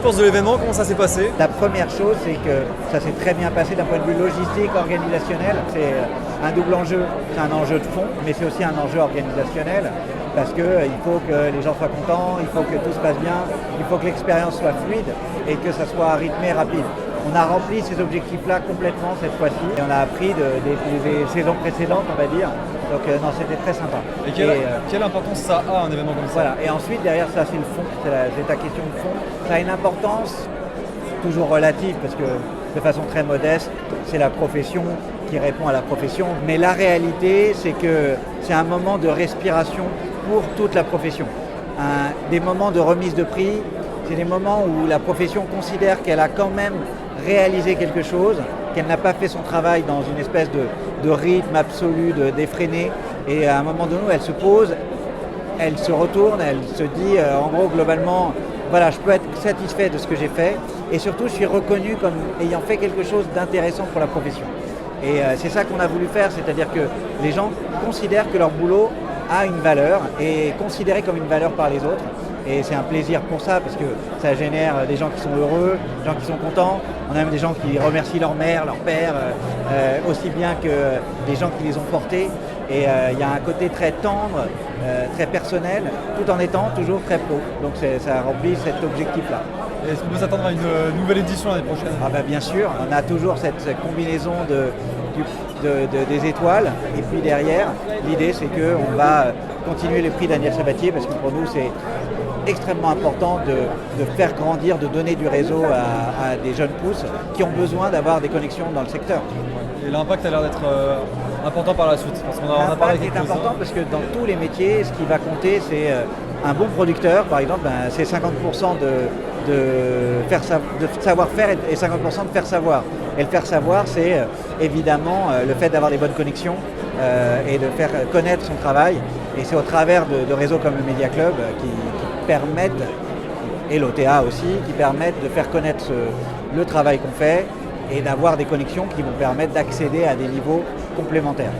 récompenses de l'événement, comment ça s'est passé? La première chose, c'est que ça s'est très bien passé d'un point de vue logistique, organisationnel. C'est un double enjeu. C'est un enjeu de fond, mais c'est aussi un enjeu organisationnel parce qu'il faut que les gens soient contents, il faut que tout se passe bien, il faut que l'expérience soit fluide et que ça soit rythmé, rapide. On a rempli ces objectifs-là complètement cette fois-ci et on a appris des saisons précédentes, on va dire. Donc non, c'était très sympa. Et quelle importance ça a un événement comme ça? Voilà. Et ensuite, derrière ça, c'est le fond. C'est ta question de fond. Ça a une importance toujours relative parce que de façon très modeste, c'est la profession qui répond à la profession. Mais la réalité, c'est que c'est un moment de respiration pour toute la profession. Des moments de remise de prix, c'est des moments où la profession considère qu'elle a quand même réalisé quelque chose, qu'elle n'a pas fait son travail dans une espèce de rythme absolu, d'effréné. Et à un moment donné, elle se pose, elle se retourne, elle se dit en gros globalement, voilà, je peux être satisfait de ce que j'ai fait et surtout je suis reconnu comme ayant fait quelque chose d'intéressant pour la profession. Et c'est ça qu'on a voulu faire, c'est-à-dire que les gens considèrent que leur boulot a une valeur et est considéré comme une valeur par les autres. Et c'est un plaisir pour ça parce que ça génère des gens qui sont heureux, des gens qui sont contents. On a même des gens qui remercient leur mère, leur père, aussi bien que des gens qui les ont portés. Et il y a un côté très tendre, très personnel, tout en étant toujours très pro. Donc ça remplit cet objectif-là. Et est-ce qu'on peut s'attendre à une nouvelle édition l'année prochaine? Ah bah bien sûr, on a toujours cette combinaison des étoiles. Et puis derrière, l'idée c'est qu'on va continuer les prix Daniel Sabatier parce que pour nous c'est extrêmement important de faire grandir, de donner du réseau à des jeunes pousses qui ont besoin d'avoir des connexions dans le secteur. Et l'impact a l'air d'être important par la suite. Parce qu'on a parlé c'est important parce que dans tous les métiers, ce qui va compter, c'est un bon producteur, par exemple, c'est 50% de savoir-faire et 50% de faire savoir. Et le faire savoir, c'est évidemment le fait d'avoir des bonnes connexions et de faire connaître son travail. Et c'est au travers de réseaux comme le Media Club qui permettent, et l'OTA aussi, qui permettent de faire connaître le travail qu'on fait et d'avoir des connexions qui vont permettre d'accéder à des niveaux complémentaires.